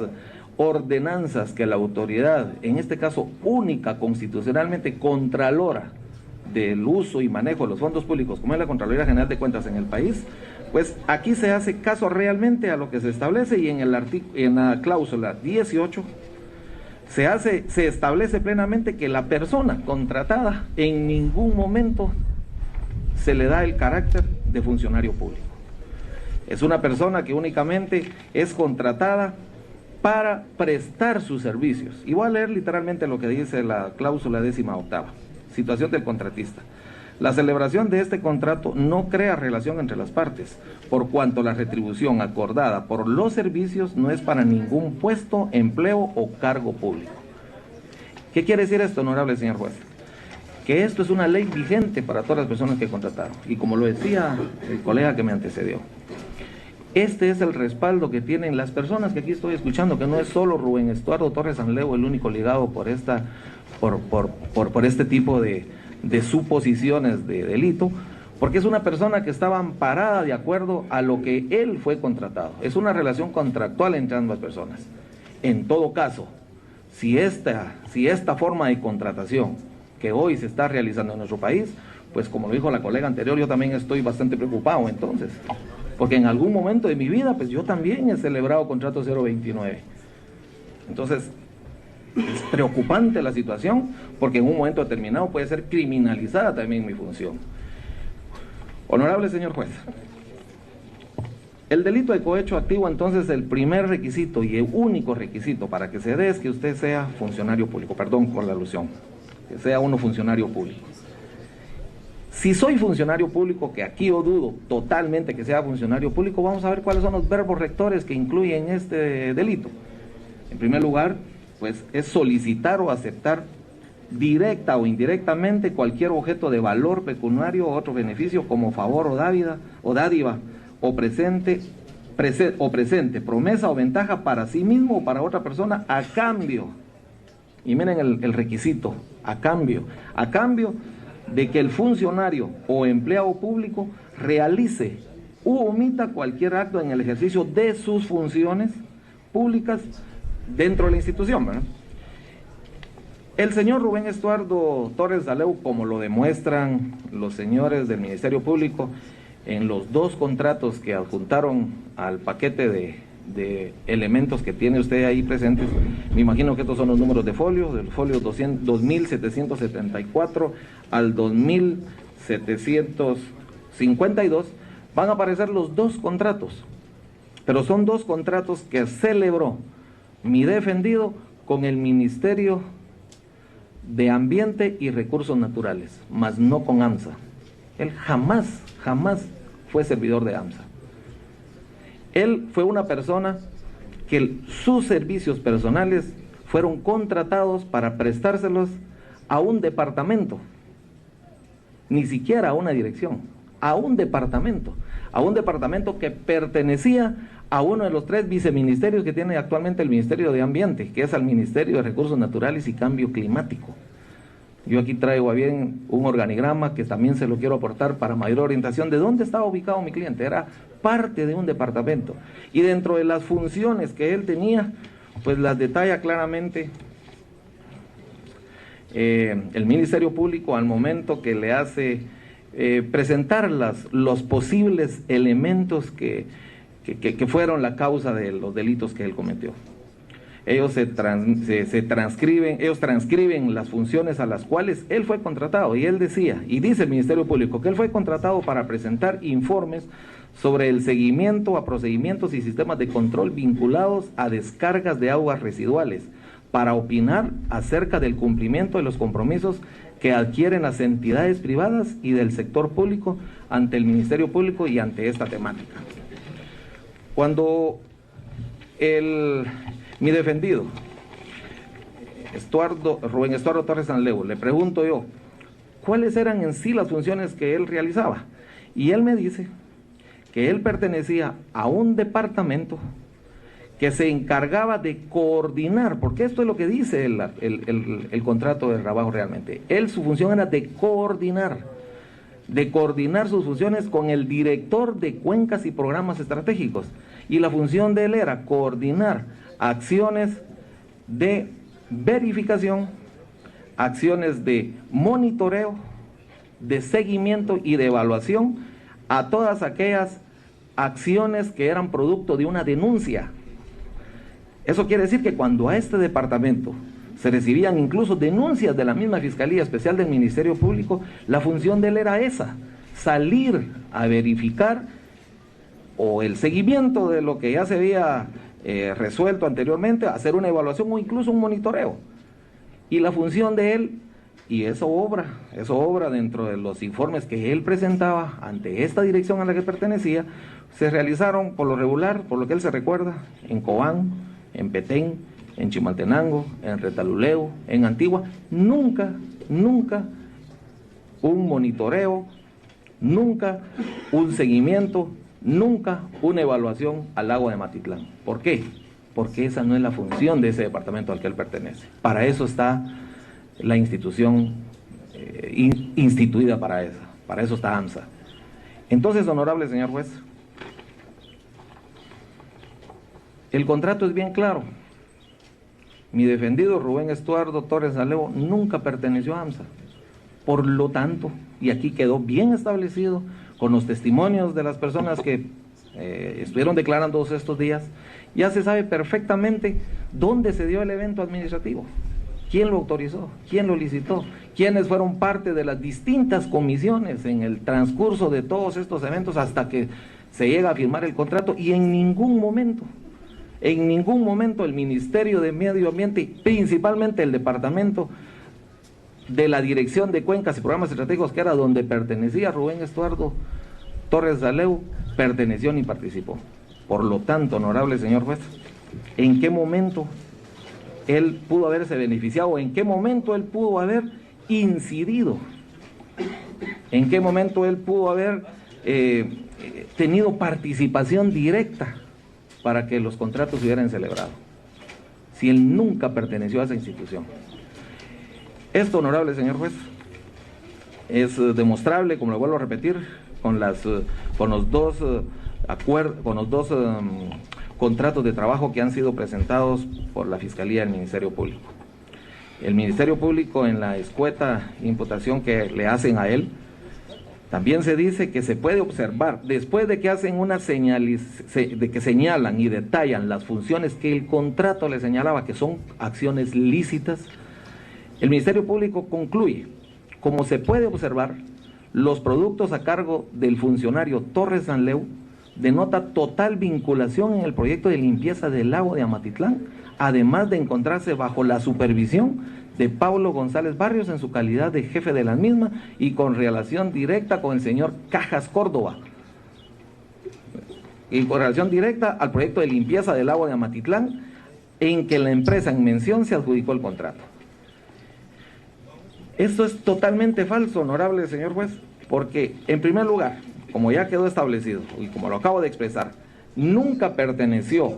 ordenanzas que la autoridad, en este caso única constitucionalmente contralora del uso y manejo de los fondos públicos, como es la Contraloría General de Cuentas en el país, pues aquí se hace caso realmente a lo que se establece, y en la cláusula 18 se establece plenamente que la persona contratada en ningún momento se le da el carácter de funcionario público. Es una persona que únicamente es contratada para prestar sus servicios. Y voy a leer literalmente lo que dice la cláusula 18ª. Situación del contratista. La celebración de este contrato no crea relación entre las partes, por cuanto la retribución acordada por los servicios no es para ningún puesto, empleo o cargo público. ¿Qué quiere decir esto, honorable señor juez? Que esto es una ley vigente para todas las personas que contrataron. Y como lo decía el colega que me antecedió, este es el respaldo que tienen las personas que aquí estoy escuchando, que no es solo Rubén Estuardo Torres Naló el único ligado por este tipo de suposiciones de delito, porque es una persona que estaba amparada de acuerdo a lo que él fue contratado. Es una relación contractual entre ambas personas. En todo caso, si esta forma de contratación que hoy se está realizando en nuestro país, pues como lo dijo la colega anterior, yo también estoy bastante preocupado entonces, porque en algún momento de mi vida, pues yo también he celebrado contrato 029. Entonces, es preocupante la situación, porque en un momento determinado puede ser criminalizada también mi función. Honorable señor juez, el delito de cohecho activo, entonces, el primer requisito y el único requisito para que se dé es que usted sea funcionario público, perdón por la alusión, que sea uno funcionario público. Si soy funcionario público, que aquí yo dudo totalmente que sea funcionario público, vamos a ver cuáles son los verbos rectores que incluyen este delito. En primer lugar, pues es solicitar o aceptar directa o indirectamente cualquier objeto de valor pecuniario o otro beneficio como favor o dádiva o presente, promesa o ventaja para sí mismo o para otra persona a cambio. Y miren el requisito, a cambio de que el funcionario o empleado público realice u omita cualquier acto en el ejercicio de sus funciones públicas dentro de la institución, ¿verdad? El señor Rubén Estuardo Torres Naló, como lo demuestran los señores del Ministerio Público en los dos contratos que adjuntaron al paquete de elementos que tiene usted ahí presentes, me imagino que estos son los números de folio, del folio 2774 al 2752, van a aparecer los dos contratos, pero son dos contratos que celebró mi defendido con el Ministerio de Ambiente y Recursos Naturales, mas no con AMSA. Él jamás fue servidor de AMSA. Él fue una persona que sus servicios personales fueron contratados para prestárselos a un departamento, ni siquiera a una dirección, a un departamento que pertenecía a uno de los 3 viceministerios que tiene actualmente el Ministerio de Ambiente, que es al Ministerio de Recursos Naturales y Cambio Climático. Yo aquí traigo a bien un organigrama que también se lo quiero aportar para mayor orientación de dónde estaba ubicado mi cliente. Era parte de un departamento. Y dentro de las funciones que él tenía, pues las detalla claramente el Ministerio Público al momento que le hace presentar los posibles elementos que fueron la causa de los delitos que él cometió. Ellos transcriben las funciones a las cuales él fue contratado, y él decía, y dice el Ministerio Público, que él fue contratado para presentar informes sobre el seguimiento a procedimientos y sistemas de control vinculados a descargas de aguas residuales, para opinar acerca del cumplimiento de los compromisos que adquieren las entidades privadas y del sector público ante el Ministerio Público y ante esta temática. Cuando mi defendido, Rubén Estuardo Torres Sanleu, le pregunto yo, ¿cuáles eran en sí las funciones que él realizaba? Y él me dice que él pertenecía a un departamento que se encargaba de coordinar, porque esto es lo que dice el contrato de trabajo realmente. Su función era de coordinar sus funciones con el director de cuencas y programas estratégicos. Y la función de él era coordinar acciones de verificación, acciones de monitoreo, de seguimiento y de evaluación a todas aquellas acciones que eran producto de una denuncia. Eso quiere decir que cuando a este departamento se recibían incluso denuncias de la misma Fiscalía Especial del Ministerio Público, la función de él era esa, salir a verificar o el seguimiento de lo que ya se había resuelto anteriormente, hacer una evaluación o incluso un monitoreo. Y la función de él, y eso obra dentro de los informes que él presentaba ante esta dirección a la que pertenecía, se realizaron por lo regular, por lo que él se recuerda, en Cobán, en Petén, en Chimaltenango, en Retaluleu, en Antigua. Nunca un monitoreo, nunca un seguimiento, nunca una evaluación al agua de Matitlán. ¿Por qué? Porque esa no es la función de ese departamento al que él pertenece. Para eso está la institución instituida para eso está AMSA. Entonces, honorable señor juez, el contrato es bien claro. Mi defendido Rubén Estuardo Torres Sanleu nunca perteneció a AMSA. Por lo tanto, y aquí quedó bien establecido con los testimonios de las personas que estuvieron declarando estos días, ya se sabe perfectamente dónde se dio el evento administrativo, quién lo autorizó, quién lo licitó, quiénes fueron parte de las distintas comisiones en el transcurso de todos estos eventos hasta que se llega a firmar el contrato. Y en ningún momento el Ministerio de Medio Ambiente, principalmente el departamento de la Dirección de Cuencas y Programas Estratégicos, que era donde pertenecía Rubén Estuardo Torres Sanleu, perteneció ni participó. Por lo tanto, honorable señor juez, ¿en qué momento él pudo haberse beneficiado? ¿En qué momento él pudo haber incidido? ¿En qué momento él pudo haber tenido participación directa para que los contratos se hubieran celebrado, si él nunca perteneció a esa institución? Esto, honorable señor juez, es demostrable, como lo vuelvo a repetir, con los dos contratos de trabajo que han sido presentados por la Fiscalía del Ministerio Público. El Ministerio Público, en la escueta imputación que le hacen a él, también se dice que se puede observar, después de que hacen de que señalan y detallan las funciones que el contrato le señalaba, que son acciones lícitas, el Ministerio Público concluye, como se puede observar, los productos a cargo del funcionario Torres Sanleu denota total vinculación en el proyecto de limpieza del lago de Amatitlán, además de encontrarse bajo la supervisión de Pablo González Barrios en su calidad de jefe de la misma y con relación directa con el señor Cajas Córdoba, y con relación directa al proyecto de limpieza del lago de Amatitlán, en que la empresa en mención se adjudicó el contrato. Esto es totalmente falso, honorable señor juez, porque en primer lugar, como ya quedó establecido y como lo acabo de expresar, nunca perteneció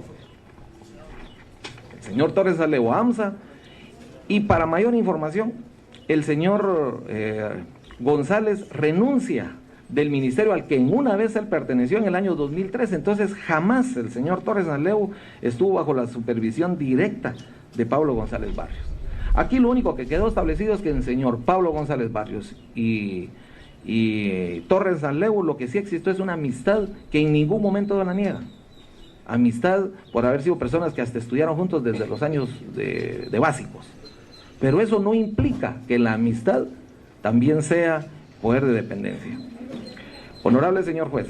el señor Torres Alevo a AMSA, y para mayor información, el señor González renuncia del ministerio al que en una vez él perteneció en el año 2003, entonces jamás el señor Torres Alevo estuvo bajo la supervisión directa de Pablo González Barrios. Aquí lo único que quedó establecido es que el señor Pablo González Barrios y Torres Alevo, lo que sí existió es una amistad que en ningún momento la niega. Amistad por haber sido personas que hasta estudiaron juntos desde los años de básicos. Pero eso no implica que la amistad también sea poder de dependencia. Honorable señor juez,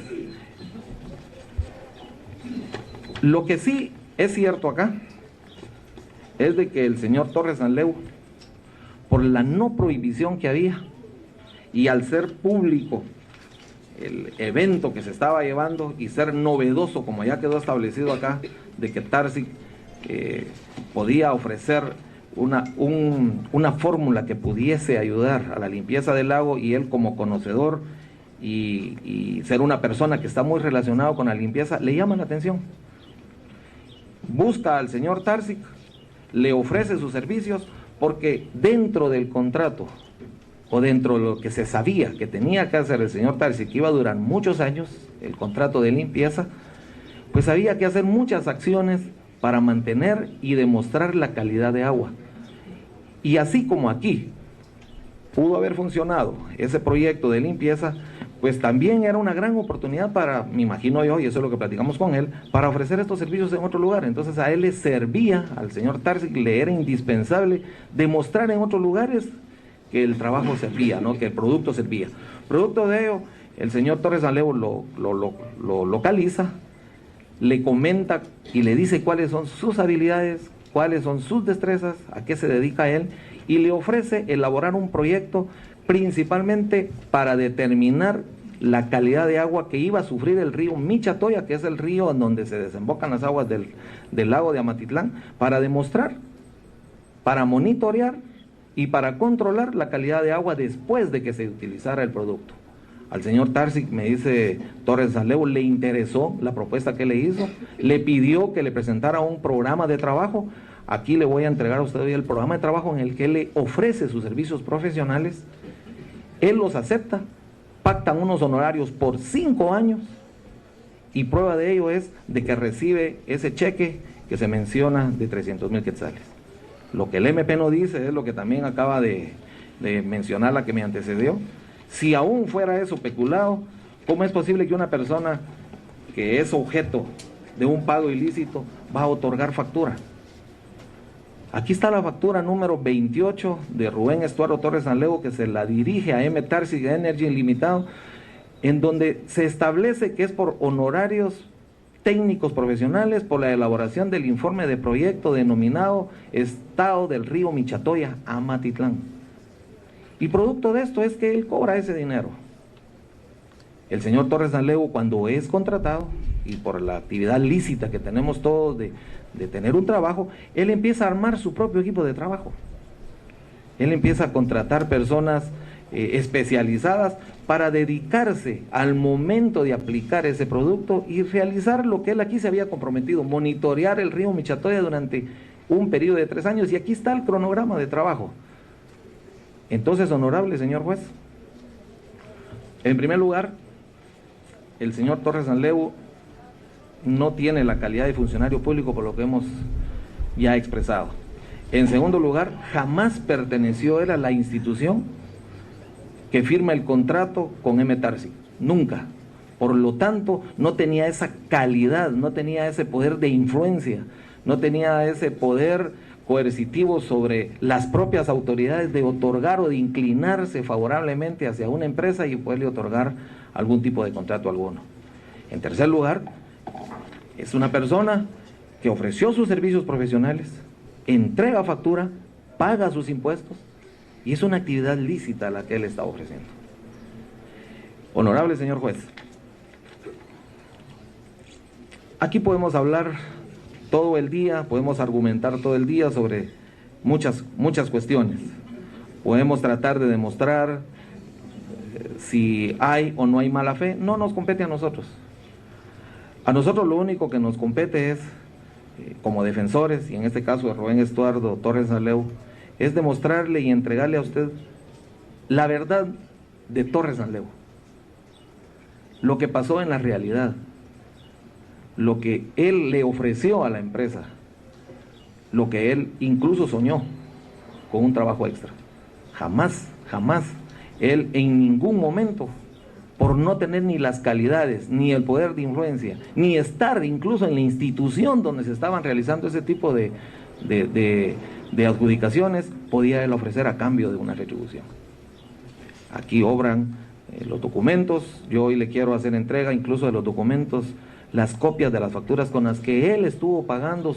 lo que sí es cierto acá es de que el señor Torres Alevo, por la no prohibición que había y al ser público el evento que se estaba llevando y ser novedoso, como ya quedó establecido acá, de que Tarsic podía ofrecer una fórmula que pudiese ayudar a la limpieza del lago, y él como conocedor y ser una persona que está muy relacionado con la limpieza, le llama la atención. Busca al señor Tarsic, le ofrece sus servicios, porque dentro del contrato, o dentro de lo que se sabía que tenía que hacer el señor Tarsic, que iba a durar muchos años, el contrato de limpieza, pues había que hacer muchas acciones para mantener y demostrar la calidad de agua. Y así como aquí pudo haber funcionado ese proyecto de limpieza, pues también era una gran oportunidad para, me imagino yo, y eso es lo que platicamos con él, para ofrecer estos servicios en otro lugar. Entonces a él le servía, al señor Tarsic le era indispensable demostrar en otros lugares que el trabajo servía, ¿no? Que el producto servía. Producto de ello, el señor Torres Alevo lo localiza, le comenta y le dice cuáles son sus habilidades, cuáles son sus destrezas, a qué se dedica él, y le ofrece elaborar un proyecto principalmente para determinar la calidad de agua que iba a sufrir el río Michatoya, que es el río en donde se desembocan las aguas del lago de Amatitlán, para demostrar, para monitorear y para controlar la calidad de agua después de que se utilizara el producto. Al señor Tarsic, me dice Torres Alevo, le interesó la propuesta que le hizo, le pidió que le presentara un programa de trabajo. Aquí le voy a entregar a usted hoy el programa de trabajo en el que él le ofrece sus servicios profesionales. Él los acepta, pactan unos honorarios por 5 años, y prueba de ello es de que recibe ese cheque que se menciona de 300,000 quetzales. Lo que el MP no dice es lo que también acaba de mencionar la que me antecedió. Si aún fuera eso peculado, ¿cómo es posible que una persona que es objeto de un pago ilícito va a otorgar factura? Aquí está la factura número 28 de Rubén Estuardo Torres Alevo, que se la dirige a M. Tarsic Energy Limitado, en donde se establece que es por honorarios técnicos profesionales por la elaboración del informe de proyecto denominado Estado del Río Michatoya, Amatitlán. Y producto de esto es que él cobra ese dinero. El señor Torres Alevo, cuando es contratado, y por la actividad lícita que tenemos todos de tener un trabajo, él empieza a armar su propio equipo de trabajo. Él empieza a contratar personas especializadas para dedicarse al momento de aplicar ese producto y realizar lo que él aquí se había comprometido, monitorear el río Michatoya durante un periodo de 3 años, y aquí está el cronograma de trabajo. Entonces, honorable señor juez, en primer lugar, el señor Torres Alevo no tiene la calidad de funcionario público por lo que hemos ya expresado. En segundo lugar, jamás perteneció él a la institución que firma el contrato con M. Tarsic, nunca. Por lo tanto, no tenía esa calidad, no tenía ese poder de influencia, no tenía ese poder coercitivo sobre las propias autoridades de otorgar o de inclinarse favorablemente hacia una empresa y poderle otorgar algún tipo de contrato alguno. En tercer lugar, es una persona que ofreció sus servicios profesionales, entrega factura, paga sus impuestos, y es una actividad lícita la que él está ofreciendo. Honorable señor juez, aquí podemos hablar todo el día, podemos argumentar todo el día sobre muchas cuestiones. Podemos tratar de demostrar si hay o no hay mala fe. No nos compete a nosotros. A nosotros lo único que nos compete es, como defensores, y en este caso de Rubén Estuardo Torres Sanleu, es demostrarle y entregarle a usted la verdad de Torres Sanleu, lo que pasó en la realidad, lo que él le ofreció a la empresa, lo que él incluso soñó con un trabajo extra. Jamás él en ningún momento, por no tener ni las calidades, ni el poder de influencia, ni estar incluso en la institución donde se estaban realizando ese tipo de adjudicaciones, podía él ofrecer a cambio de una retribución. Aquí obran los documentos. Yo hoy le quiero hacer entrega incluso de los documentos, las copias de las facturas con las que él estuvo pagando,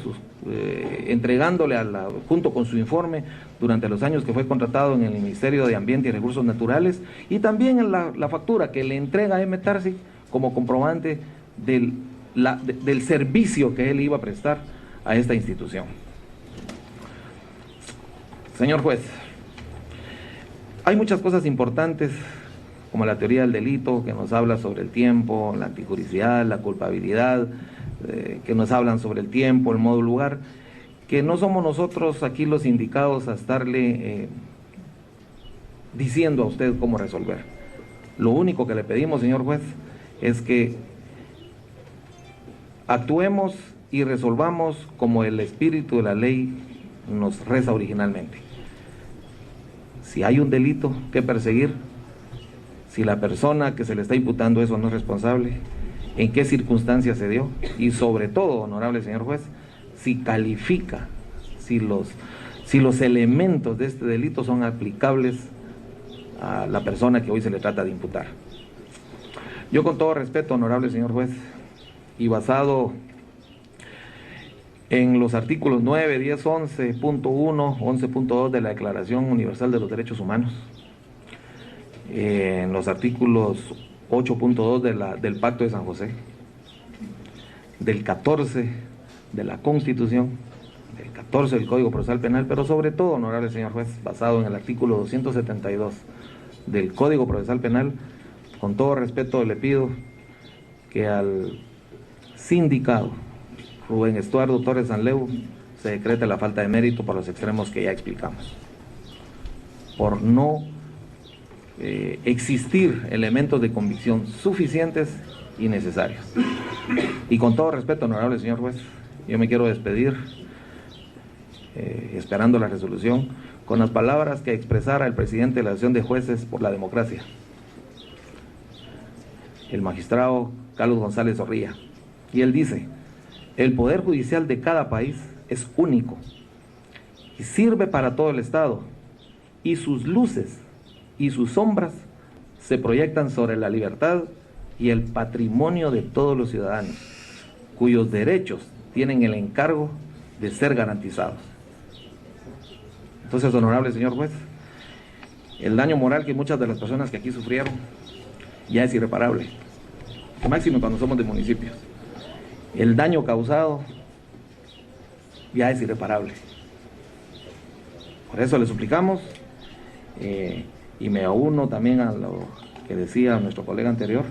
entregándole junto con su informe durante los años que fue contratado en el Ministerio de Ambiente y Recursos Naturales, y también en la factura que le entrega a M. Tarsi como comprobante del servicio que él iba a prestar a esta institución. Señor juez, hay muchas cosas importantes, como la teoría del delito, que nos habla sobre el tiempo, la antijuricidad, la culpabilidad, que nos hablan sobre el tiempo, el modo y lugar, que no somos nosotros aquí los indicados a estarle diciendo a usted cómo resolver. Lo único que le pedimos, señor juez, es que actuemos y resolvamos como el espíritu de la ley nos reza originalmente. Si hay un delito que perseguir, si la persona que se le está imputando eso no es responsable, en qué circunstancias se dio, y sobre todo, honorable señor juez, si califica, si los elementos de este delito son aplicables a la persona que hoy se le trata de imputar. Yo, con todo respeto, honorable señor juez, y basado en los artículos 9, 10, 11.1, 11.2 de la Declaración Universal de los Derechos Humanos, en los artículos 8.2 del Pacto de San José, del 14 de la Constitución, del 14 del Código Procesal Penal, pero sobre todo, honorable señor juez, basado en el artículo 272 del Código Procesal Penal, con todo respeto le pido que al sindicado Rubén Estuardo Torres Sanleu se decrete la falta de mérito por los extremos que ya explicamos, por no existir elementos de convicción suficientes y necesarios. Y con todo respeto, honorable señor juez, yo me quiero despedir esperando la resolución con las palabras que expresara el presidente de la Asociación de Jueces por la Democracia, el magistrado Carlos González Zorrilla, y él dice: el poder judicial de cada país es único y sirve para todo el Estado, y sus luces y sus sombras se proyectan sobre la libertad y el patrimonio de todos los ciudadanos, cuyos derechos tienen el encargo de ser garantizados. Entonces, honorable señor juez, el daño moral que muchas de las personas que aquí sufrieron ya es irreparable, máximo cuando somos de municipios. El daño causado ya es irreparable. Por eso le suplicamos, y me uno también a lo que decía nuestro colega anterior,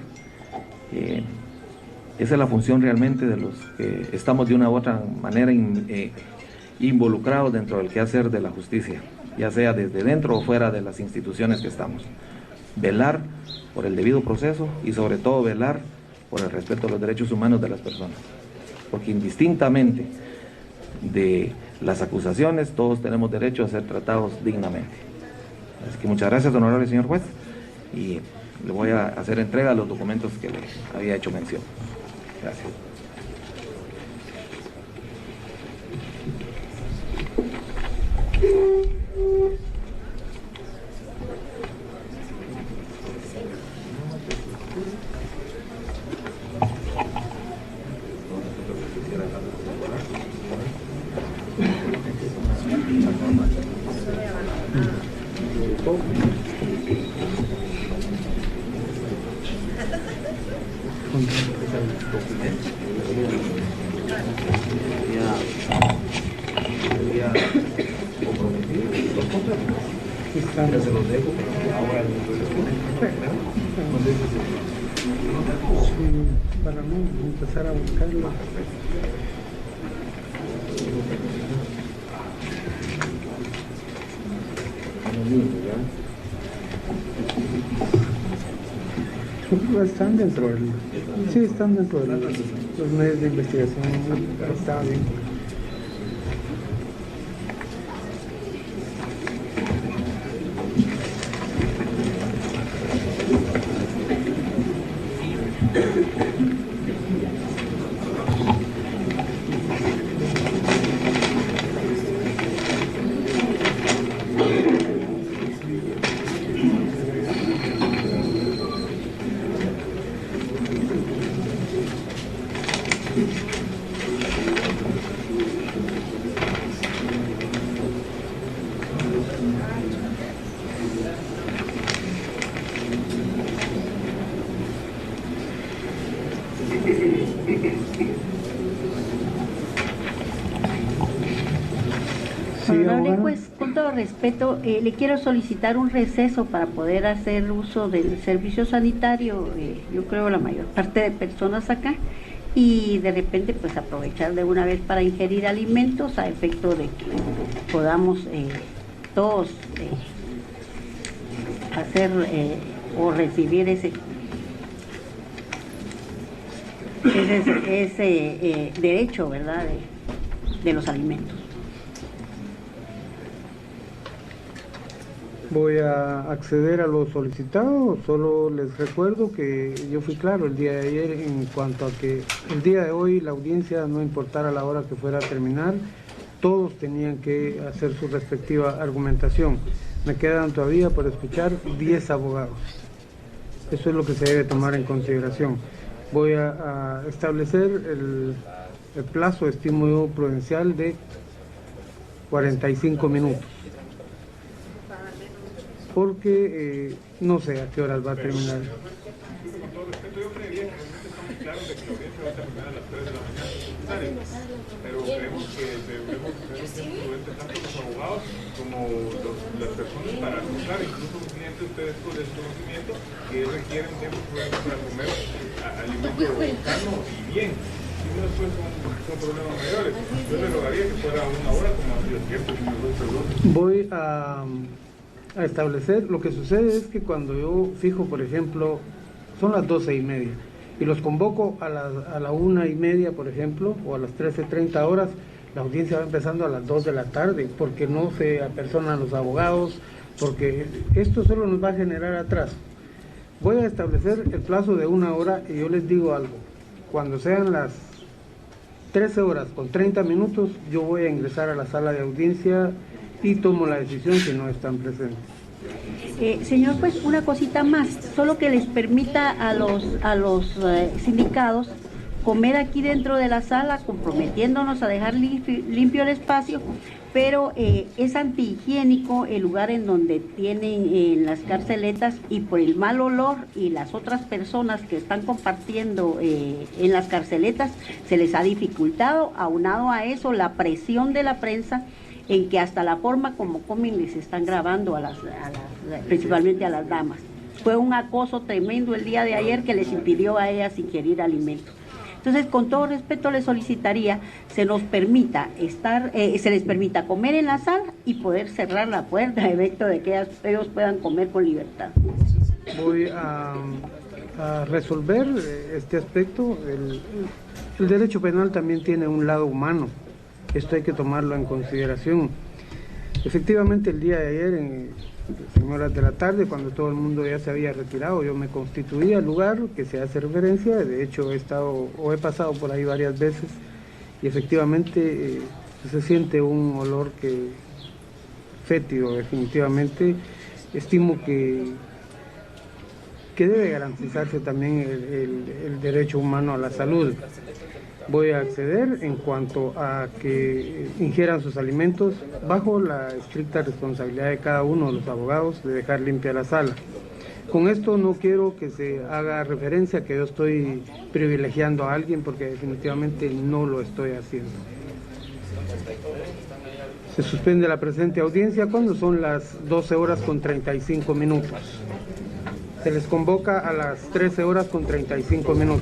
esa es la función realmente de los que estamos de una u otra manera involucrados dentro del quehacer de la justicia, ya sea desde dentro o fuera de las instituciones que estamos. Velar por el debido proceso y sobre todo velar por el respeto a los derechos humanos de las personas, porque indistintamente de las acusaciones, todos tenemos derecho a ser tratados dignamente. Así que muchas gracias, honorable señor juez, y le voy a hacer entrega a los documentos que le había hecho mención. Gracias. Para no empezar a buscarlo. Están dentro del... Sí, están dentro de los medios de investigación. Está bien. Honorable juez, con todo respeto, le quiero solicitar un receso para poder hacer uso del servicio sanitario, yo creo la mayor parte de personas acá, y de repente pues aprovechar de una vez para ingerir alimentos a efecto de que podamos todos hacer o recibir ese derecho, ¿verdad?, de los alimentos. Voy a acceder a lo solicitado. Solo les recuerdo que yo fui claro el día de ayer en cuanto a que el día de hoy la audiencia, no importara la hora que fuera a terminar, todos tenían que hacer su respectiva argumentación. Me quedan todavía por escuchar 10 abogados. Eso es lo que se debe tomar en consideración. Voy a establecer el plazo de estímulo prudencial de 45 minutos. Porque no sé a qué horas va a terminar. Con todo respeto, yo creería que realmente estamos claros de que la audiencia va a terminar a las 3 de la mañana, pero creemos que debemos ser prudentes tanto los abogados como las personas para acusar, incluso un cliente, ustedes con el conocimiento que requieren tiempo para comer alimento sano y bien. Si no, después son problemas mayores. Yo le rogaría que fuera una hora, como ha sido cierto, señor juez, perdón. Voy a establecer, lo que sucede es que cuando yo fijo, por ejemplo, son las 12:30 y los convoco a la 1:30, por ejemplo, o a las 13:30 horas, la audiencia va empezando a las 2 de la tarde, porque no se apersonan los abogados, porque esto solo nos va a generar atraso. Voy a establecer el plazo de 1 hora y yo les digo algo, cuando sean las 13 horas con 30 minutos, yo voy a ingresar a la sala de audiencia y tomo la decisión si no están presentes. Señor, pues una cosita más, solo que les permita a los sindicados comer aquí dentro de la sala, comprometiéndonos a dejar limpio el espacio, pero es antihigiénico el lugar en donde tienen las carceletas, y por el mal olor y las otras personas que están compartiendo en las carceletas se les ha dificultado. Aunado a eso, la presión de la prensa en que hasta la forma como comen les están grabando principalmente a las damas. Fue un acoso tremendo el día de ayer que les impidió a ellas ingerir alimentos. Entonces, con todo respeto, les solicitaría se les permita comer en la sala y poder cerrar la puerta de efecto de que ellos puedan comer con libertad. Voy a resolver este aspecto. El derecho penal también tiene un lado humano. Esto hay que tomarlo en consideración. Efectivamente, el día de ayer, en horas de la tarde, cuando todo el mundo ya se había retirado, yo me constituí al lugar que se hace referencia. De hecho, he pasado por ahí varias veces y efectivamente se siente un olor fétido, definitivamente. Estimo que que debe garantizarse también el derecho humano a la salud. Voy a acceder en cuanto a que ingieran sus alimentos bajo la estricta responsabilidad de cada uno de los abogados de dejar limpia la sala. Con esto no quiero que se haga referencia a que yo estoy privilegiando a alguien, porque definitivamente no lo estoy haciendo. Se suspende la presente audiencia cuando son las 12:35. Se les convoca a las 13:35.